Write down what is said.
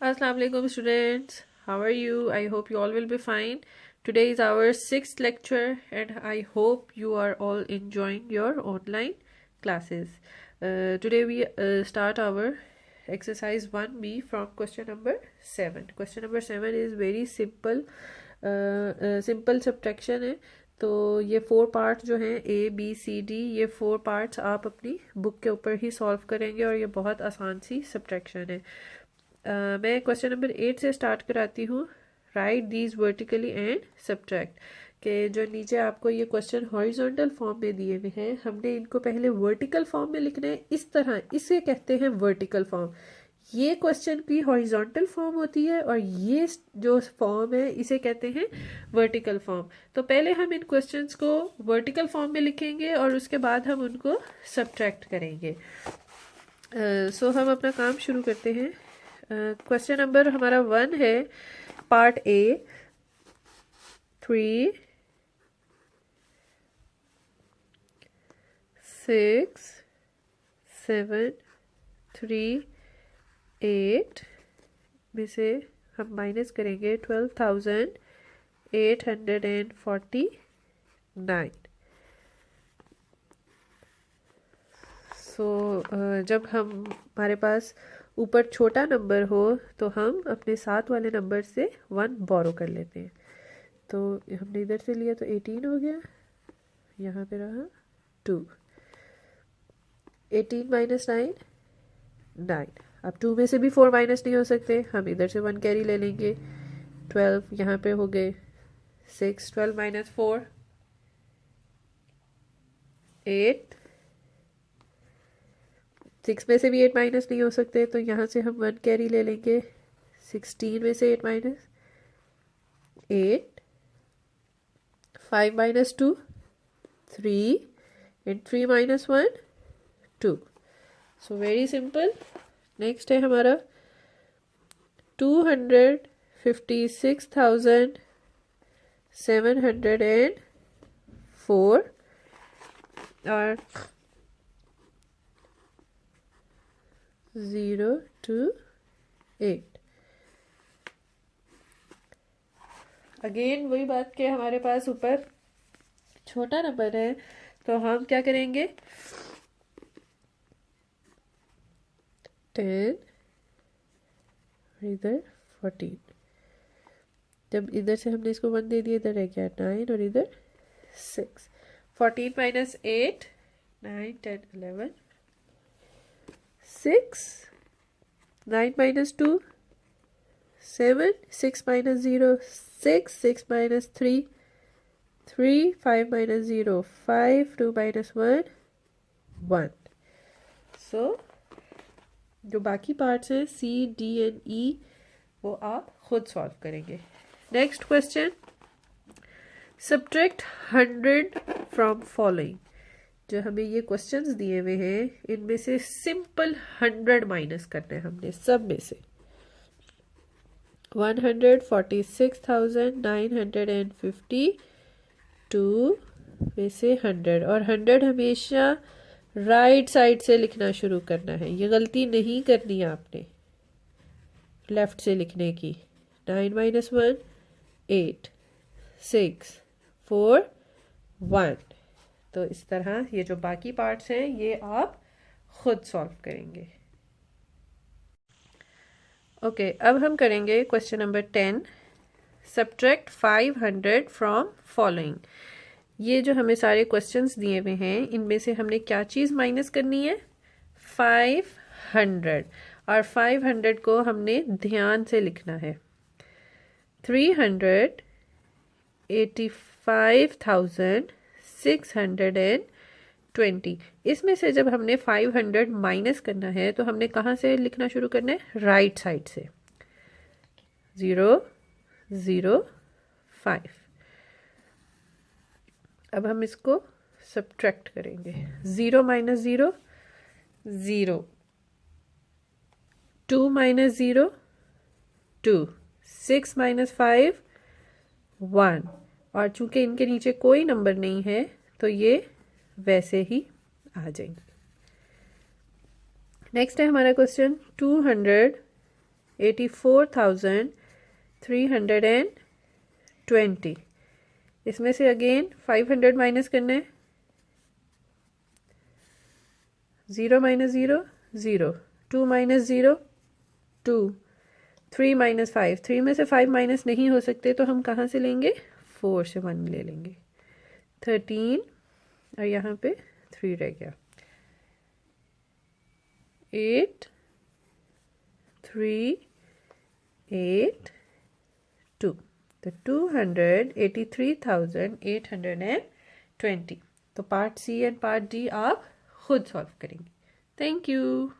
Assalamu alaikum students. How are you? I hope you all will be fine. Today is our 6th lecture and I hope you are all enjoying your online classes. Today we start our exercise 1B from question number 7. Question number 7 is very simple. Simple subtraction है. तो ये 4 parts जो हैं ABCD, ये 4 parts आप अपनी book के ऊपर ही सॉल्व करेंगे और ये बहुत आसान सी सब्ट्रैक्शन है. मैं क्वेश्चन नंबर 8 से स्टार्ट कराती हूँ. Right these vertically and subtract. के जो नीचे आपको ये क्वेश्चन हॉरिजॉन्टल फॉर्म में दिए हुए हैं, हमने इनको पहले वर्टिकल फॉर्म में लिखना है. इस तरह इसे कहते हैं वर्टिकल फॉर्म. ये क्वेश्चन की हॉरिजॉन्टल फॉर्म होती है और ये जो फॉर्म है इसे कहते हैं वर्टिकल फॉर्म. तो पहले हम इन क्वेश्चंस को वर्टिकल फॉर्म में लिखेंगे और उसके बाद हम उनको सब्ट्रैक्ट करेंगे. सो हम अपना काम शुरू करते हैं. क्वेश्चन नंबर हमारा 1 है. पार्ट ए 3 6 7 3 8 में से हम माइनस करेंगे 12,849. सो जब हमारे पास ऊपर छोटा नंबर हो तो हम अपने साथ वाले नंबर से 1 बोरो कर लेते हैं. तो हमने इधर से लिया तो 18 हो गया, यहाँ पे रहा 2. 18 माइनस 9 9. अब 2 में से भी 4 माइनस नहीं हो सकते, हम इधर से 1 कैरी ले लेंगे. 12 यहाँ पे हो गए 6. 12 माइनस 4 8. 6 में से भी 8 माइनस नहीं हो सकते, तो यहाँ से हम 1 कैरी ले लेंगे. 16 में से 8 minus 8. 5 minus 2 3 and 3 minus 1 2. So very simple. Next है हमारा 256,704 और 0 to 8. अगेन वही बात के हमारे पास ऊपर छोटा नंबर है तो हम क्या करेंगे 10 और इधर 14. जब इधर से हमने इसको 1 दे दिया, इधर रह गया 9 और इधर 6. 14 minus 8 9 10 11 6. 9 minus 2 7. 6 minus 0 6. 6 minus 3 3. 5 minus 0 5. 2 minus 1 1. सो जो बाकी पार्ट्स हैं C, D एंड E वो आप खुद सॉल्व करेंगे. Next question. Subtract 100 from following. जो हमें ये क्वेश्चंस दिए हुए हैं इनमें से सिंपल 100 माइनस करना है हमने सब में से. 146,952 में से 100 और 100 हमेशा राइट साइड से लिखना शुरू करना है. ये गलती नहीं करनी है आपने लेफ्ट से लिखने की. 9 माइनस 1 8 6 4 1. तो इस तरह ये जो बाकी पार्ट्स हैं ये आप खुद सॉल्व करेंगे. ओके, अब हम करेंगे question number 10. Subtract 500 from following. ये जो हमें सारे क्वेश्चंस दिए हुए हैं इनमें से हमने क्या चीज़ माइनस करनी है 500 और 500 को हमने ध्यान से लिखना है. 385,620. इसमें से जब हमने 500 माइनस करना है तो हमने कहाँ से लिखना शुरू करना है राइट साइड से. 0 0 5. अब हम इसको सब्ट्रैक्ट करेंगे. 0 माइनस 0 0. 2 माइनस 0 2. 6 माइनस 5 1. और चूंकि इनके नीचे कोई नंबर नहीं है तो ये वैसे ही आ जाएंगे. नेक्स्ट है हमारा क्वेश्चन 200 284,320। इसमें से अगेन 500 माइनस करना है। 0 माइनस 0 0, 2 माइनस 0 2, 3 माइनस 5, 3 में से 5 माइनस नहीं हो सकते तो हम कहाँ से लेंगे? 4 से 1 ले लेंगे। 13 और यहाँ पे 3 रह गया। 8 3 8 2, तो 283,820। तो part C and part D आप खुद सॉल्व करेंगे। Thank you.